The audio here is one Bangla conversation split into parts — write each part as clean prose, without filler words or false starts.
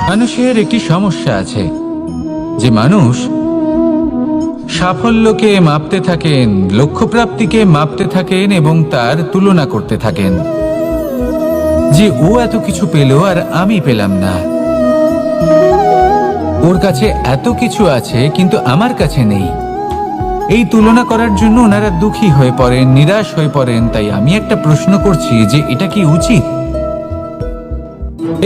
মানুষের একটি সমস্যা আছে যে মানুষ সাফল্যকে মাপতে থাকেন, লক্ষ্যপ্রাপ্তিকে মাপতে থাকেন এবং তার তুলনা করতে থাকেন যে ও এত কিছু পেল আর আমি পেলাম না, ওর কাছে এত কিছু আছে কিন্তু আমার কাছে নেই। এই তুলনা করার জন্য ওনারা দুঃখী হয়ে পড়েন, নিরাশ হয়ে পড়েন। তাই আমি একটা প্রশ্ন করছি যে এটা কি উচিত?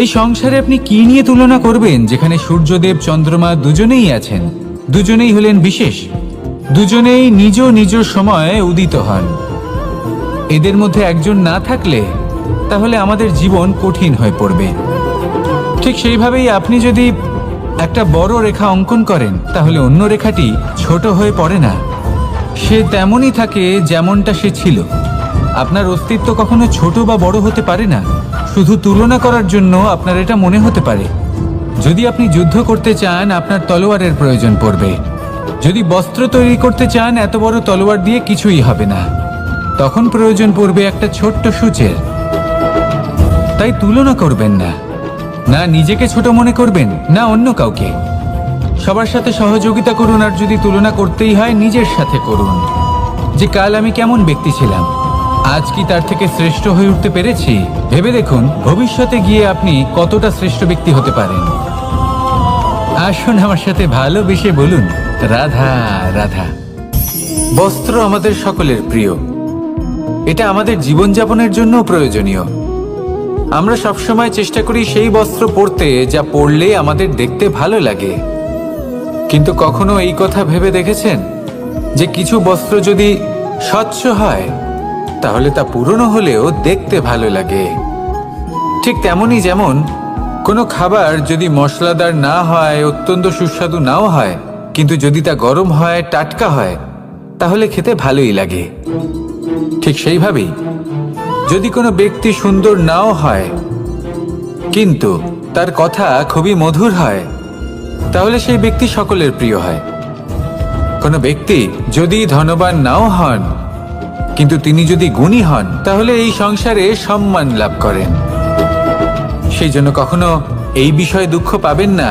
এই সংসারে আপনি কি নিয়ে তুলনা করবেন, যেখানে সূর্যদেব চন্দ্রমা দুজনেই আছেন, দুজনেই হলেন বিশেষ, দুজনেই নিজ নিজ সময়ে উদিত হন। এদের মধ্যে একজন না থাকলে তাহলে আমাদের জীবন কঠিন হয়ে পড়বে। ঠিক সেইভাবেই আপনি যদি একটা বড় রেখা অঙ্কন করেন তাহলে অন্য রেখাটি ছোট হয়ে পড়ে না, সে তেমনই থাকে যেমনটা সে ছিল। আপনার অস্তিত্ব কখনো ছোট বা বড় হতে পারে না। শুধু তুলনা করার জন্য আপনার এটা মনে হতে পারে। যদি আপনি যুদ্ধ করতে চান আপনার তলোয়ারের প্রয়োজন পড়বে। যদি বস্ত্র তৈরি করতে চান এত বড় তলোয়ার দিয়ে কিছুই হবে না, তখন প্রয়োজন পড়বে একটা ছোট্ট সূচের। তাই তুলনা করবেন না, না নিজেকে ছোট মনে করবেন না অন্য কাউকে। সবার সাথে সহযোগিতা করুন, আর যদি তুলনা করতেই হয় নিজের সাথে করুন, যে কাল আমি কেমন ব্যক্তি ছিলাম, আজ কি তার থেকে শ্রেষ্ঠ হয়ে উঠতে পেরেছি। ভেবে দেখুন ভবিষ্যতে গিয়ে আপনি কতটা শ্রেষ্ঠ ব্যক্তি হতে পারেন। আসুন আমার সাথে ভালোবেসে বলুন রাধা রাধা। বস্ত্র আমাদের সকলের প্রিয়, এটা আমাদের জীবনযাপনের জন্য প্রয়োজনীয়। আমরা সবসময় চেষ্টা করি সেই বস্ত্র পরতে যা পরলে আমাদের দেখতে ভালো লাগে। কিন্তু কখনো এই কথা ভেবে দেখেছেন যে কিছু বস্ত্র যদি স্বচ্ছ হয় তাহলে তা পুরনো হলেও দেখতে ভালো লাগে? ঠিক তেমনই যেমন কোনো খাবার যদি মশলাদার না হয়, অত্যন্ত সুস্বাদু নাও হয়, কিন্তু যদি তা গরম হয়, টাটকা হয়, তাহলে খেতে ভালোই লাগে। ঠিক সেইভাবেই যদি কোনো ব্যক্তি সুন্দর নাও হয় কিন্তু তার কথা খুবই মধুর হয়, তাহলে সেই ব্যক্তি সকলের প্রিয় হয়। কোনো ব্যক্তি যদি ধনবান নাও হন কিন্তু তিনি যদি গুণী হন তাহলে এই সংসারে সম্মান লাভ করেন। সেই জন্য কখনো এই বিষয়ে দুঃখ পাবেন না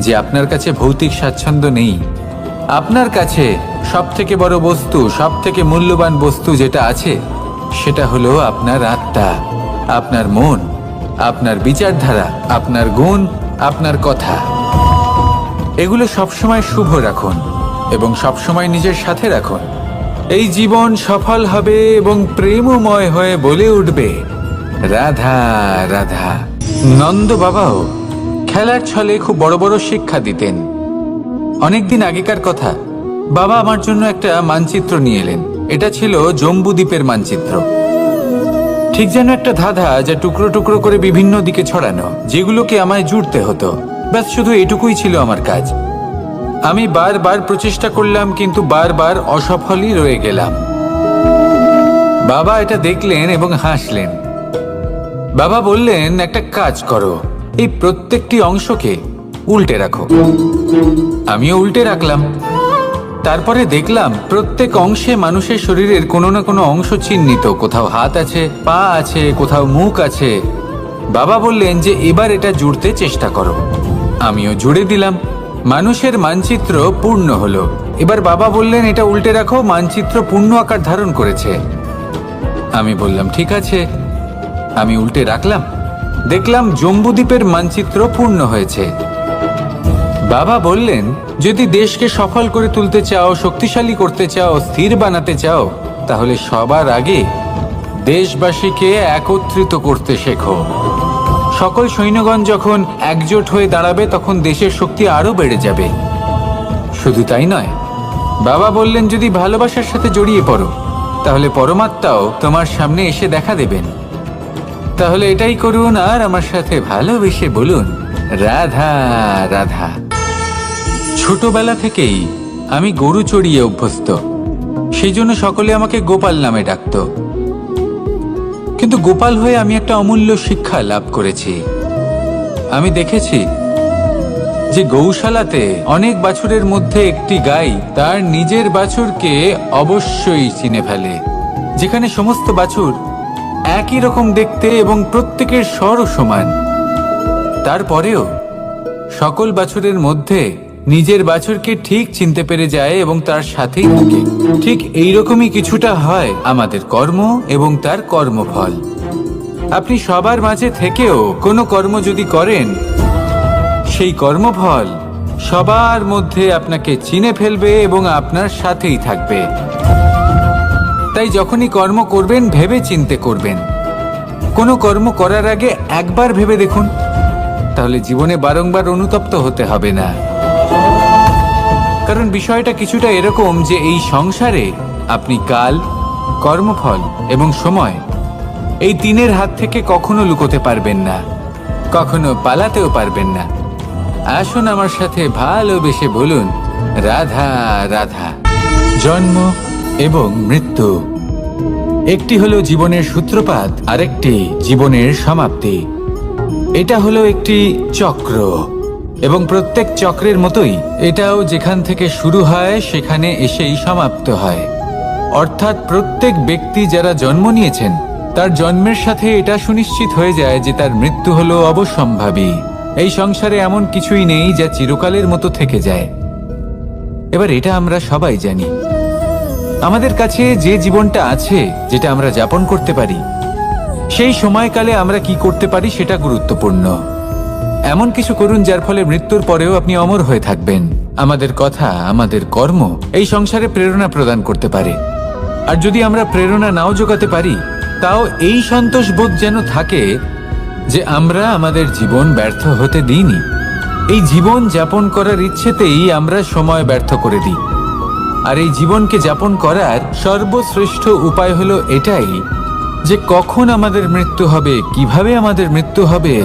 যে আপনার কাছে ভৌতিক স্বাচ্ছন্দ্য নেই। আপনার কাছে সব থেকে বড় বস্তু, সব থেকে মূল্যবান বস্তু যেটা আছে সেটা হলো আপনার আত্মা, আপনার মন, আপনার বিচারধারা, আপনার গুণ, আপনার কথা। এগুলো সবসময় শুভ রাখুন এবং সবসময় নিজের সাথে রাখুন। এই জীবন সফল হবে এবং প্রেমময় হয়ে বলে উঠবে রাধা রাধা। নন্দ বাবাও খেলার ছলে খুব বড় বড় শিক্ষা দিতেন। অনেকদিন আগেকার কথা, বাবা আমার জন্য একটা মানচিত্র নিয়ে এলেন। এটা ছিল জম্বু দ্বীপের মানচিত্র, ঠিক যেন একটা ধাঁধা যা টুকরো টুকরো করে বিভিন্ন দিকে ছড়ানো, যেগুলোকে আমায় জুড়তে হতো। ব্যাস শুধু এটুকুই ছিল আমার কাজ। আমি বারবার প্রচেষ্টা করলাম কিন্তু বারবার অসফলই রয়ে গেলাম। বাবা এটা দেখলেন এবং হাসলেন। বাবা বললেন, একটা কাজ করো, এই প্রত্যেকটি অংশকে উল্টে রাখো। আমিও উল্টে রাখলাম। তারপরে দেখলাম প্রত্যেক অংশে মানুষের শরীরের কোনো না কোনো অংশ চিহ্নিত। কোথাও হাত আছে, পা আছে, কোথাও মুখ আছে। বাবা বললেন যে এবার এটা জুড়তে চেষ্টা করো। আমিও জুড়ে দিলাম। মানুষের মানচিত্র পূর্ণ হলো। এবার বাবা বললেন এটা উল্টে রাখো, মানচিত্র পূর্ণ আকার ধারণ করেছে। আমি বললাম ঠিক আছে। আমি উল্টে রাখলাম, দেখলাম জম্বুদ্বীপের মানচিত্র পূর্ণ হয়েছে। বাবা বললেন যদি দেশকে সফল করে তুলতে চাও, শক্তিশালী করতে চাও, স্থির বানাতে চাও, তাহলে সবার আগে দেশবাসীকে একত্রিত করতে শেখো। সকল সৈন্যগণ যখন একজোট হয়ে দাঁড়াবে তখন দেশের শক্তি আরো বেড়ে যাবে। শুধু তাই নয়, বাবা বললেন যদি ভালোবাসার সাথে জড়িয়ে পড়ো তাহলে পরমাত্মাও তোমার সামনে এসে দেখা দেবেন। তাহলে এটাই করুন আর আমার সাথে ভালোবেসে বলুন রাধা রাধা। ছোটবেলা থেকেই আমি গরু চড়িয়ে অভ্যস্ত, সেই জন্য সকলে আমাকে গোপাল নামে ডাকত। কিন্তু গোপাল হয়ে আমি একটা অমূল্য শিক্ষা লাভ করেছি। আমি দেখেছি যে গৌশালাতে অনেক বাছুরের মধ্যে একটি গাই তার নিজের বাছুরকে অবশ্যই চিনে ফেলে। যেখানে সমস্ত বাছুর একই রকম দেখতে এবং প্রত্যেকের স্বরও সমান, তারপরেও সকল বাছুরের মধ্যে নিজের বাছুরকে ঠিক চিনতে পেরে যায় এবং তার সাথেই থাকে। ঠিক এইরকমই কিছুটা হয় আমাদের কর্ম এবং তার কর্মফল। আপনি সবার মাঝে থেকেও কোনো কর্ম যদি করেন, সেই কর্মফল সবার মধ্যে আপনাকে চিনে ফেলবে এবং আপনার সাথেই থাকবে। তাই যখনই কর্ম করবেন ভেবে চিন্তে করবেন। কোনো কর্ম করার আগে একবার ভেবে দেখুন, তাহলে জীবনে বারংবার অনুতপ্ত হতে হবে না। কারণ বিষয়টা কিছুটা এরকম যে এই সংসারে আপনি কাল, কর্মফল এবং সময়, এই তিনের হাত থেকে কখনো লুকোতে পারবেন না, কখনো পালাতেও পারবেন না। আসুন আমার সাথে ভালোবেসে বলুন, রাধা রাধা। জন্ম এবং মৃত্যু, একটি হলো জীবনের সূত্রপাত, আরেকটি জীবনের সমাপ্তি। এটা হলো একটি চক্র এবং প্রত্যেক চক্রের মতোই এটাও যেখান থেকে শুরু হয় সেখানে এসেই সমাপ্ত হয়। অর্থাৎ প্রত্যেক ব্যক্তি যারা জন্ম নিয়েছেন তার জন্মের সাথে এটা সুনিশ্চিত হয়ে যায় যে তার মৃত্যু হলো অবশ্যম্ভাবী। এই সংসারে এমন কিছুই নেই যা চিরকালের মতো থেকে যায়। এবার এটা আমরা সবাই জানি। আমাদের কাছে যে জীবনটা আছে, যেটা আমরা যাপন করতে পারি, সেই সময়কালে আমরা কি করতে পারি সেটা গুরুত্বপূর্ণ। এমন কিছু করুন যার ফলে মৃত্যুর পরেও আপনি অমর হয়ে থাকবেন। আমাদের কথা, আমাদের কর্ম এই সংসারে প্রেরণা প্রদান করতে পারে। আর যদি আমরা প্রেরণা নাও জোগাতে পারি, তাও এই সন্তোষ বোধ যেন থাকে যে আমরা আমাদের জীবন ব্যর্থ হতে দিইনি। এই জীবন যাপন করার ইচ্ছেতেই আমরা সময় ব্যর্থ করে দিই। আর এই জীবনকে যাপন করার সর্বশ্রেষ্ঠ উপায় হলো এটাই যে কখন আমাদের মৃত্যু হবে, কিভাবে আমাদের মৃত্যু হবে,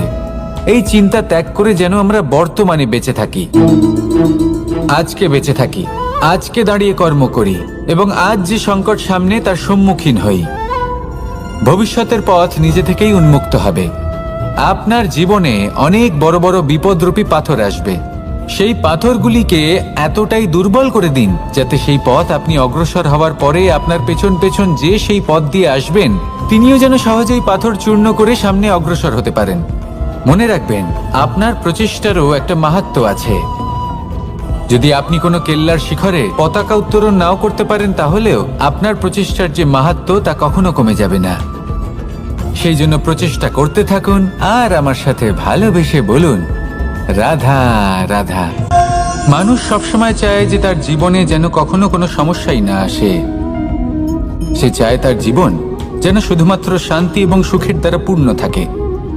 এই চিন্তা ত্যাগ করে যেন আমরা বর্তমানে বেঁচে থাকি, আজকে বেঁচে থাকি, আজকে দাঁড়িয়ে কর্ম করি এবং আজ যে সংকট সামনে তার সম্মুখীন হই। ভবিষ্যতের পথ নিজে থেকেই উন্মুক্ত হবে। আপনার জীবনে অনেক বড় বড় বিপদরূপী পাথর আসবে। সেই পাথরগুলিকে এতটাই দুর্বল করে দিন যাতে সেই পথ আপনি অগ্রসর হওয়ার পরে আপনার পেছন পেছন যে সেই পথ দিয়ে আসবেন তিনিও যেন সহজেই পাথর চূর্ণ করে সামনে অগ্রসর হতে পারেন। মনে রাখবেন, আপনার প্রচেষ্টারও একটা মাহাত্ম্য আছে। যদি আপনি কোনো কেল্লার শিখরে পতাকা উত্তোলন নাও করতে পারেন, তাহলেও আপনার প্রচেষ্টার যে মাহাত্ম্য তা কখনো কমে যাবে না। সেই জন্য প্রচেষ্টা করতে থাকুন আর আমার সাথে ভালোবেসে বলুন, রাধা রাধা। মানুষ সবসময় চায় যে তার জীবনে যেন কখনো কোনো সমস্যাই না আসে। সে চায় তার জীবন যেন শুধুমাত্র শান্তি এবং সুখের দ্বারা পূর্ণ থাকে।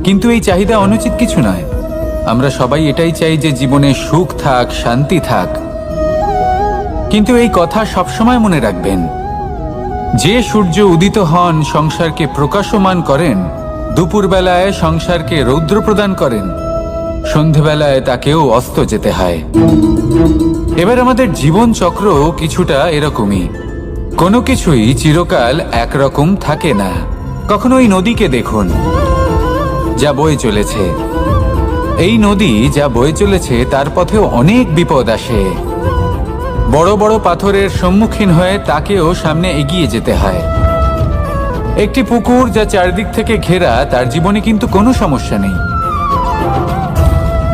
কিন্তু এই চাহিদা অনুচিত কিছু নয়। আমরা সবাই এটাই চাই যে জীবনে সুখ থাক, শান্তি থাক। কিন্তু এই কথা সবসময় মনে রাখবেন, যে সূর্য উদিত হন সংসারকে প্রকাশমান করেন, দুপুরবেলায় সংসারকে রৌদ্র প্রদান করেন, সন্ধেবেলায় তাকেও অস্ত যেতে হয়। এবার আমাদের জীবন চক্র কিছুটা এরকমই। কোনো কিছুই চিরকাল একরকম থাকে না। কখনো এই নদীকে দেখুন যা বয়ে চলেছে। এই নদী যা বয়ে চলেছে তার পথেও অনেক বিপদ আসে। বড় বড় পাথরের সম্মুখীন হয়ে তাকেও সামনে এগিয়ে যেতে হয়। একটি পুকুর যা চারদিক থেকে ঘেরা, তার জীবনে কিন্তু কোনো সমস্যা নেই।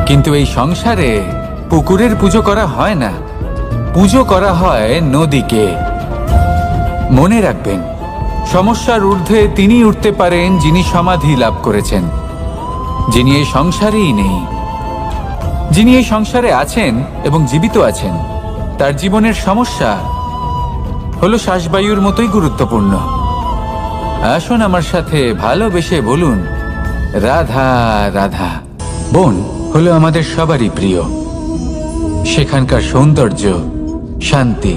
কিন্তু এই সংসারে পুকুরের পুজো করা হয় না, পুজো করা হয় নদীকে। মনে রাখবেন, সমস্যার ঊর্ধ্বে তিনি উঠতে পারেন যিনি সমাধি লাভ করেছেন, যিনি এই সংসারেই নেই। যিনি এই সংসারে আছেন এবং জীবিত আছেন, তার জীবনের সমস্যা হলো শ্বাসবায়ুর মতোই গুরুত্বপূর্ণ। আসুন আমার সাথে ভালোবেসে বলুন, রাধা রাধা। বন হলো আমাদের সবারই প্রিয়। সেখানকার সৌন্দর্য, শান্তি,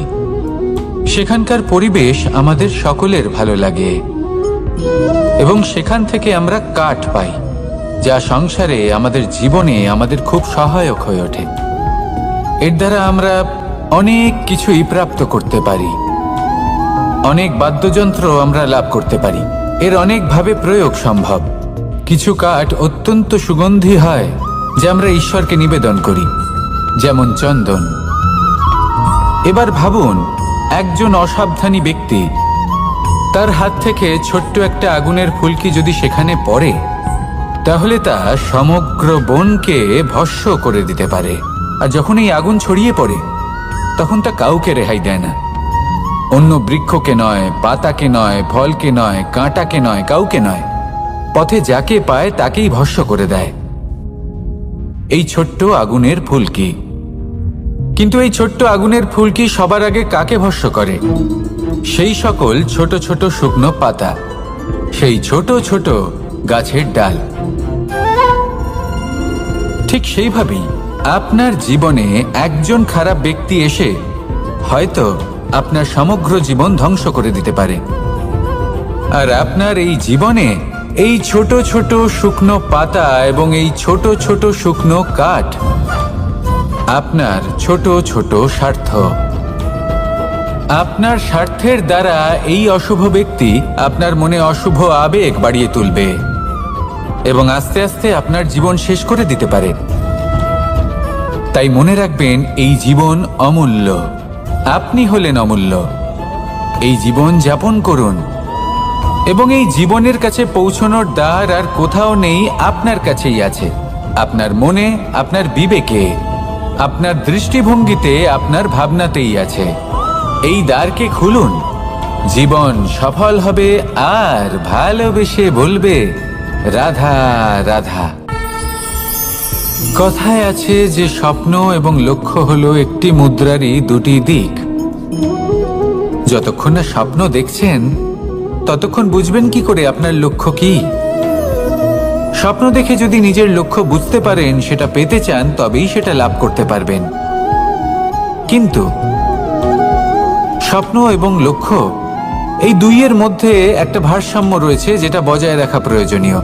সেখানকার পরিবেশ আমাদের সকলের ভালো লাগে এবং সেখান থেকে আমরা কাঠ পাই, যা সংসারে আমাদের জীবনে আমাদের খুব সহায়ক হয়ে ওঠে। এর দ্বারা আমরা অনেক কিছুই প্রাপ্ত করতে পারি। অনেক বাদ্যযন্ত্র আমরা লাভ করতে পারি। এর অনেকভাবে প্রয়োগ সম্ভব। কিছু কাঠ অত্যন্ত সুগন্ধি হয় যা আমরা ঈশ্বরকে নিবেদন করি, যেমন চন্দন। এবার ভাবুন, একজন অসাবধানী ব্যক্তি, তার হাত থেকে ছোট্ট একটা আগুনের ফুলকি যদি সেখানে পড়ে, তাহলে তা সমগ্র বনকে ভস্ম করে দিতে পারে। আর যখন এই আগুন ছড়িয়ে পড়ে তখন তা কাউকে রেহাই দেয় না। অন্য বৃক্ষকে নয়, পাতাকে নয়, ফলকে নয়, কাঁটাকে নয়, কাউকে নয়, পথে যাকে পায় তাকেই ভস্ম করে দেয়। এই ছোট্ট আগুনের ফুলকি। কিন্তু এই ছোট্ট আগুনের ফুলকি সবার আগে কাকে ভস্ম করে? সেই সকল ছোট ছোট শুকনো পাতা, সেই ছোট ছোট গাছের ডাল। ঠিক সেইভাবেই আপনার জীবনে একজন খারাপ ব্যক্তি এসে হয়তো আপনার সমগ্র জীবন ধ্বংস করে দিতে পারে। আর আপনার এই জীবনে এই ছোট ছোট শুকনো পাতা এবং এই ছোট ছোট শুকনো কাঠ আপনার ছোট ছোট স্বার্থ। আপনার স্বার্থের দ্বারা এই অশুভ ব্যক্তি আপনার মনে অশুভ আবেগ বাড়িয়ে তুলবে এবং আস্তে আস্তে আপনার জীবন শেষ করে দিতে পারে। তাই মনে রাখবেন, এই জীবন অমূল্য। আপনি হলেন অমূল্য। এই জীবন যাপন করুন এবং এই জীবনের কাছে পৌঁছানোর দ্বার আর কোথাও নেই, আপনার কাছেই আছে। আপনার মনে, আপনার বিবেকে, আপনার দৃষ্টিভঙ্গিতে, আপনার ভাবনাতেই আছে। এই দ্বারকে খুলুন। জীবন সফল হবে আর ভালোবেসে বলবে, রাধা রাধা। কথায় আছে যে স্বপ্ন এবং লক্ষ্য হলো একটি মুদ্রারই দুটি দিক। যতক্ষণ না স্বপ্ন দেখছেন ততক্ষণ বুঝবেন কি করে আপনার লক্ষ্য কি? স্বপ্ন দেখে যদি নিজের লক্ষ্য বুঝতে পারেন, সেটা পেতে চান, তবেই সেটা লাভ করতে পারবেন। কিন্তু স্বপ্ন এবং লক্ষ্য এই দুইয়ের মধ্যে একটা ভারসাম্য রয়েছে, যেটা বজায় রাখা প্রয়োজনীয়।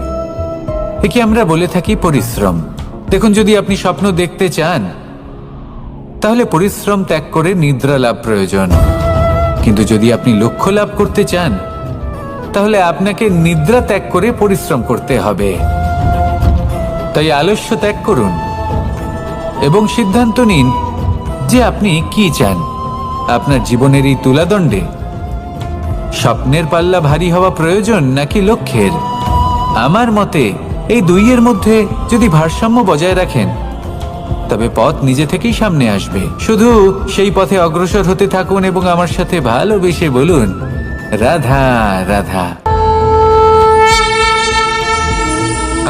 একে আমরা বলে থাকি পরিশ্রম। দেখুন, যদি আপনি স্বপ্ন দেখতে চান তাহলে পরিশ্রম ত্যাগ করে নিদ্রা লাভ প্রয়োজন। কিন্তু যদি আপনি লক্ষ্য লাভ করতে চান তাহলে আপনাকে নিদ্রা ত্যাগ করে পরিশ্রম করতে হবে। তাই আলস্য ত্যাগ করুন এবং সিদ্ধান্ত নিন যে আপনি কি চান। আপনার জীবনের এই তুলাদণ্ডে স্বপ্নের পাল্লা ভারী হওয়া প্রয়োজন নাকি লক্ষ্যের? আমার মতে এই দুইয়ের মধ্যে যদি ভারসাম্য বজায় রাখেন তবে পথ নিজে থেকেই সামনে আসবে। শুধু সেই পথে অগ্রসর হতে থাকুন এবং আমার সাথে ভালোবেসে বলুন, রাধা রাধা।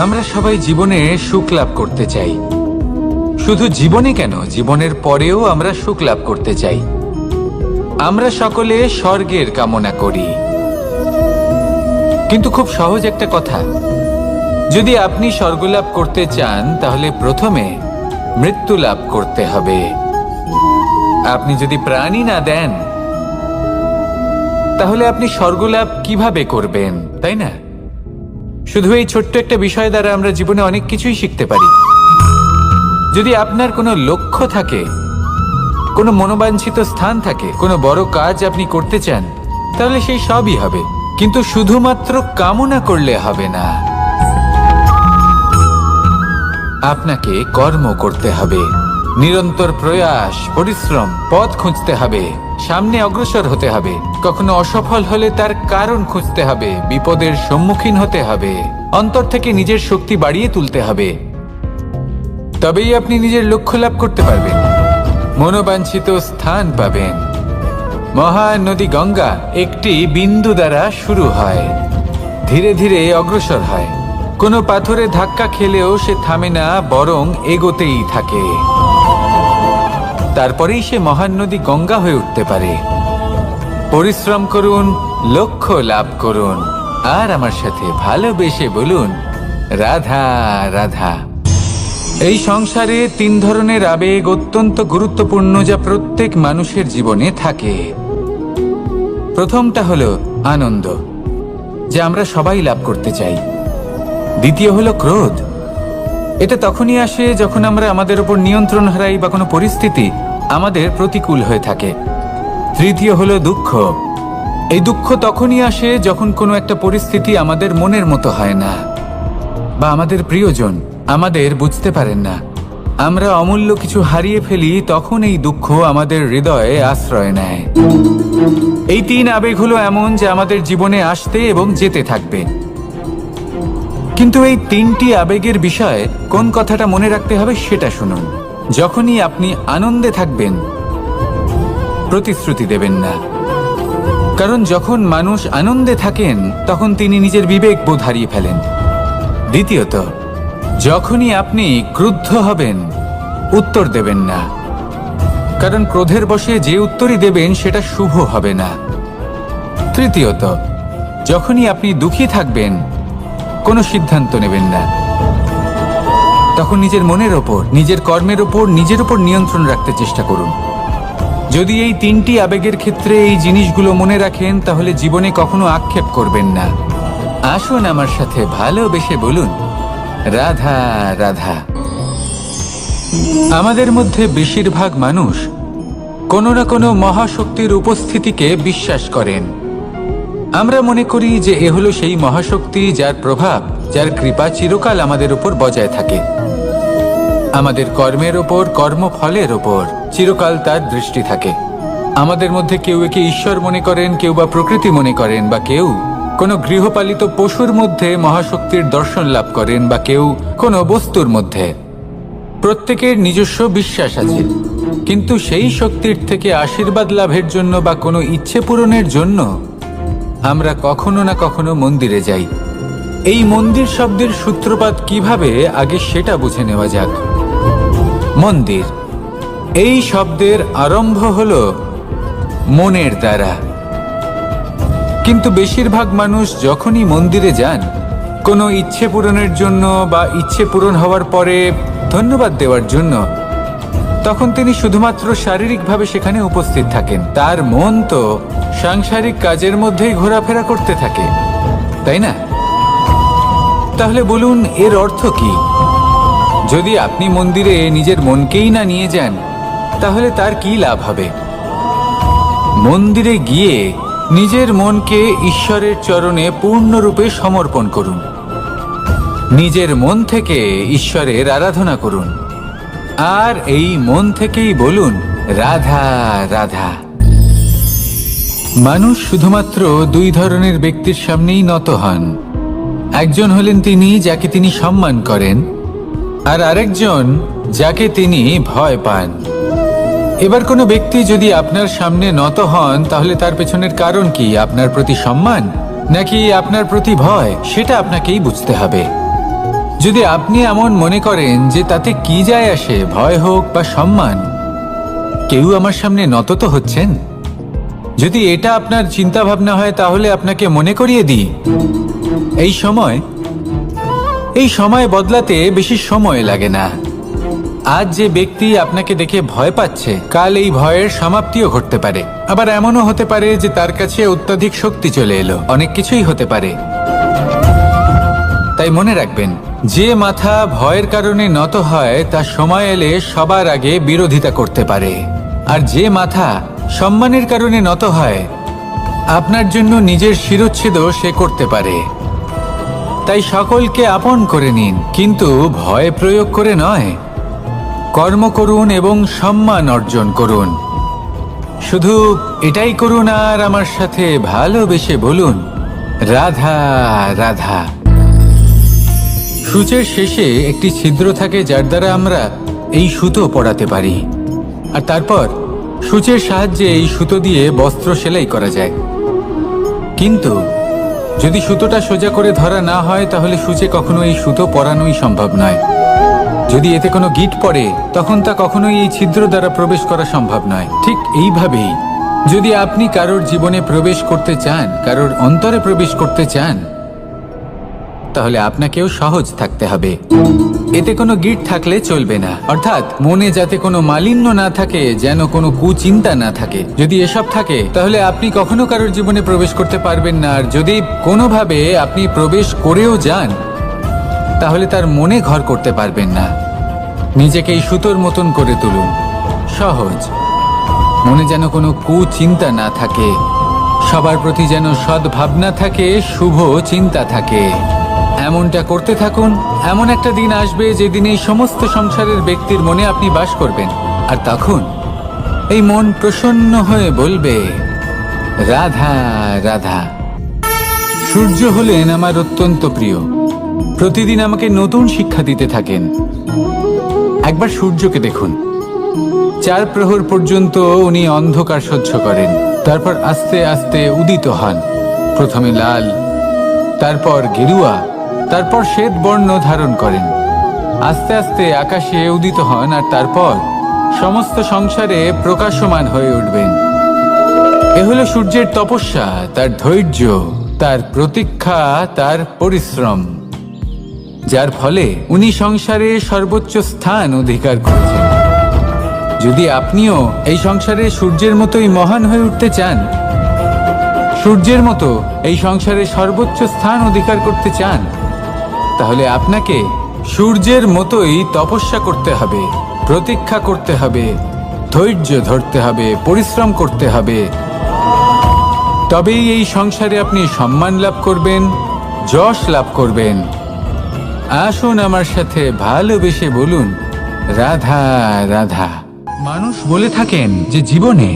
আমরা সবাই জীবনে সুখ লাভ করতে চাই। শুধু জীবনে কেন, জীবনের পরেও আমরা সুখ লাভ করতে চাই। আমরা সকলে স্বর্গের কামনা করি। কিন্তু খুব সহজ একটা কথা, যদি আপনি স্বর্গ লাভ করতে চান তাহলে প্রথমে মৃত্যু লাভ করতে হবে। আপনি যদি প্রাণই না দেন তাহলে আপনি স্বর্গ লাভ কিভাবে করবেন, তাই না? শুধু এই ছোট্ট একটা বিষয় দ্বারা আমরা জীবনে অনেক কিছুই শিখতে পারি। যদি আপনার কোনো লক্ষ্য থাকে, কোনো মনোবাঞ্ছিত স্থান থাকে, কোনো বড় কাজ আপনি করতে চান, তাহলে সেই সবই হবে। কিন্তু শুধুমাত্র কামনা করলে হবে না, আপনাকে কর্ম করতে হবে। নিরন্তর প্রয়াস, পরিশ্রম, পথ খুঁজতে হবে, সামনে অগ্রসর হতে হবে। কখনো অসফল হলে তার কারণ খুঁজতে হবে, বিপদের সম্মুখীন হতে হবে, অন্তর থেকে নিজের শক্তি বাড়িয়ে তুলতে হবে। তবেই আপনি নিজের লক্ষ্য লাভ করতে পারবেন, মনোবাঞ্ছিত স্থান পাবেন। মহান নদী গঙ্গা একটি বিন্দু দ্বারা শুরু হয়, ধীরে ধীরে অগ্রসর হয়। কোনো পাথরে ধাক্কা খেলেও সে থামে না, বরং এগোতেই থাকে। তারপরেই সে মহান নদী গঙ্গা হয়ে উঠতে পারে। পরিশ্রম করুন, লক্ষ্য লাভ করুন, আর আমার সাথে ভালোবেসে বলুন, রাধা রাধা। এই সংসারে তিন ধরনের আবেগ অত্যন্ত গুরুত্বপূর্ণ, যা প্রত্যেক মানুষের জীবনে থাকে। প্রথমটা হলো আনন্দ, যা আমরা সবাই লাভ করতে চাই। দ্বিতীয় হলো ক্রোধ। এটা তখনই আসে যখন আমরা আমাদের উপর নিয়ন্ত্রণ হারাই বা কোনো পরিস্থিতি আমাদের প্রতিকূল হয়ে থাকে। তৃতীয় হলো দুঃখ। এই দুঃখ তখনই আসে যখন কোনো একটা পরিস্থিতি আমাদের মনের মতো হয় না, বা আমাদের প্রিয়জন আমাদের বুঝতে পারেন না। আমরা অমূল্য কিছু হারিয়ে ফেলি, তখন এই দুঃখ আমাদের হৃদয়ে আশ্রয় নেয়। এই তিন আবেগ হলো এমন যে আমাদের জীবনে আসতে এবং যেতে থাকবে। কিন্তু এই তিনটি আবেগের বিষয়ে কোন কথাটা মনে রাখতে হবে সেটা শুনুন। যখনই আপনি আনন্দে থাকবেন, প্রতিশ্রুতি দেবেন না, কারণ যখন মানুষ আনন্দে থাকেন তখন তিনি নিজের বিবেক বোধ হারিয়ে ফেলেন। দ্বিতীয়ত, যখনই আপনি ক্রুদ্ধ হবেন, উত্তর দেবেন না, কারণ ক্রোধের বশে যে উত্তরই দেবেন সেটা শুভ হবে না। তৃতীয়ত, যখনই আপনি দুঃখী থাকবেন, কোনো সিদ্ধান্ত নেবেন না, তখন নিজের মনের ওপর, নিজের কর্মের ওপর, নিজের ওপর নিয়ন্ত্রণ রাখতে চেষ্টা করুন। যদি এই তিনটি আবেগের ক্ষেত্রে এই জিনিসগুলো মনে রাখেন, তাহলে জীবনে কখনো আক্ষেপ করবেন না। আসুন আমার সাথে ভালোবেসে বলুন, রাধা রাধা। আমাদের মধ্যে বেশিরভাগ মানুষ কোনো না কোনো মহাশক্তির উপস্থিতিকে বিশ্বাস করেন। আমরা মনে করি যে এ হলো সেই মহাশক্তি যার প্রভাব, যার কৃপা চিরকাল আমাদের উপর বজায় থাকে। আমাদের কর্মের ওপর, কর্মফলের ওপর চিরকাল তার দৃষ্টি থাকে। আমাদের মধ্যে কেউ একে ঈশ্বর মনে করেন, কেউ বা প্রকৃতি মনে করেন, বা কেউ কোনো গৃহপালিত পশুর মধ্যে মহাশক্তির দর্শন লাভ করেন, বা কেউ কোনো বস্তুর মধ্যে। প্রত্যেকের নিজস্ব বিশ্বাস আছে, কিন্তু সেই শক্তির থেকে আশীর্বাদ লাভের জন্য বা কোনো ইচ্ছে পূরণের জন্য আমরা কখনো না কখনো মন্দিরে যাই। এই মন্দির শব্দের সূত্রপাত কিভাবে, আগে সেটা বুঝে নেওয়া যাক। মন্দির এই শব্দের আরম্ভ হলো মনের দ্বারা, কিন্তু বেশিরভাগ মানুষ যখনই মন্দিরে যান কোনো ইচ্ছে পূরণের জন্য বা ইচ্ছে পূরণ হওয়ার পরে ধন্যবাদ দেওয়ার জন্য, তখন তিনি শুধুমাত্র শারীরিকভাবে সেখানে উপস্থিত থাকেন। তার মন তো সাংসারিক কাজের মধ্যেই ঘোরাফেরা করতে থাকে, তাই না? তাহলে বলুন, এর অর্থ কি? যদি আপনি মন্দিরে নিজের মনকেই না নিয়ে যান, তাহলে তার কি লাভ হবে? মন্দিরে গিয়ে নিজের মনকে ঈশ্বরের চরণে পূর্ণরূপে সমর্পণ করুন। নিজের মন থেকে ঈশ্বরের আরাধনা করুন, আর এই মন থেকেই বলুন, রাধা রাধা। মানুষ শুধুমাত্র দুই ধরনের ব্যক্তির সামনেই নত হন। একজন হলেন তিনি যাকে তিনি সম্মান করেন, আর আরেকজন যাকে তিনি ভয় পান। এবার কোনো ব্যক্তি যদি আপনার সামনে নত হন, তাহলে তার পেছনের কারণ কি? আপনার প্রতি সম্মান নাকি আপনার প্রতি ভয়? সেটা আপনাকেই বুঝতে হবে। যদি আপনি এমন মনে করেন যে তাতে কি যায় আসে, ভয় হোক বা সম্মান, কেউ আমার সামনে নত তো হচ্ছেন, যদি এটা আপনার চিন্তা ভাবনা হয়, তাহলে আপনাকে মনে করিয়ে দিই, এই সময় বদলাতে বেশি সময় লাগে না। আজ যে ব্যক্তি আপনাকে দেখে ভয় পাচ্ছে, কাল এই ভয়ের সমাপ্তিও ঘটতে পারে। আবার এমনও হতে পারে যে তার কাছে অত্যধিক শক্তি চলে এলো। অনেক কিছুই হতে পারে। তাই মনে রাখবেন, যে মাথা ভয়ের কারণে নত হয় তা সময় এলে সবার আগে বিরোধিতা করতে পারে, আর যে মাথা সম্মানের কারণে নত হয় আপনার জন্য নিজের শিরচ্ছেদও সে করতে পারে। তাই সকলকে আপন করে নিন, কিন্তু ভয় প্রয়োগ করে নয়। কর্ম করুন এবং সম্মান অর্জন করুন। শুধু এটাই করুন, আর আমার সাথে ভালোবেসে বলুন, রাধা রাধা। সূচের শেষে একটি ছিদ্র থাকে, যার দ্বারা আমরা এই সুতো পরাতে পারি, আর তারপর সূচের সাহায্যে এই সুতো দিয়ে বস্ত্র সেলাই করা যায়। কিন্তু যদি সুতোটা সোজা করে ধরা না হয়, তাহলে সূচে কখনো এই সুতো পরানোই সম্ভব নয়। যদি এতে কোনো গিঁট পড়ে, তখন তা কখনোই এই ছিদ্র দ্বারা প্রবেশ করা সম্ভব নয়। ঠিক এইভাবেই যদি আপনি কারোর জীবনে প্রবেশ করতে চান, কারোর অন্তরে প্রবেশ করতে চান, তাহলে আপনাকেও সহজ থাকতে হবে। এতে কোনো গিঁট থাকলে চলবে না, অর্থাৎ মনে যাতে কোনো মালিন্য না থাকে, যেন কোনো কুচিন্তা না থাকে। যদি এসব থাকে, তাহলে আপনি কখনো কারোর জীবনে প্রবেশ করতে পারবেন না। আর যদি কোনোভাবে আপনি প্রবেশ করেও যান, তাহলে তার মনে ঘর করতে পারবেন না। নিজেকে এই সুতোর মতন করে তুলুন, সহজ। মনে যেন কোনো কুচিন্তা না থাকে, সবার প্রতি যেন সদ্ভাবনা থাকে, শুভ চিন্তা থাকে। এমনটা করতে থাকুন। এমন একটা দিন আসবে যেদিন এই সমস্ত সংসারের ব্যক্তির মনে আপনি বাস করবেন, আর তখন এই মন প্রসন্ন হয়ে বলবে, রাধা রাধা। সূর্য হলেন আমার অত্যন্ত প্রিয়। প্রতিদিন আমাকে নতুন শিক্ষা দিতে থাকেন। একবার সূর্যকে দেখুন, 4 প্রহর পর্যন্ত উনি অন্ধকার সহ্য করেন, তারপর আস্তে আস্তে উদিত হন। প্রথমে লাল, তারপর গেরুয়া, তারপর শ্বেত বর্ণ ধারণ করেন। আস্তে আস্তে আকাশে উদিত হন আর তারপর সমস্ত সংসারে প্রকাশমান হয়ে উঠবেন। এ হলো সূর্যের তপস্যা, তার ধৈর্য, তার প্রতীক্ষা, তার পরিশ্রম, যার ফলে উনি সংসারে সর্বোচ্চ স্থান অধিকার করেছেন। যদি আপনিও এই সংসারে সূর্যের মতোই মহান হয়ে উঠতে চান, সূর্যের মতো এই সংসারে সর্বোচ্চ স্থান অধিকার করতে চান, তাহলে আপনাকে সূর্যের মতোই তপস্যা করতে হবে, প্রতীক্ষা করতে হবে, ধৈর্য ধরতে হবে, পরিশ্রম করতে হবে। তবেই এই সংসারে আপনি সম্মান লাভ করবেন, যশ লাভ করবেন। আসুন আমার সাথে ভালোবেসে বলুন, রাধা রাধা। মানুষ বলে থাকেন যে জীবনে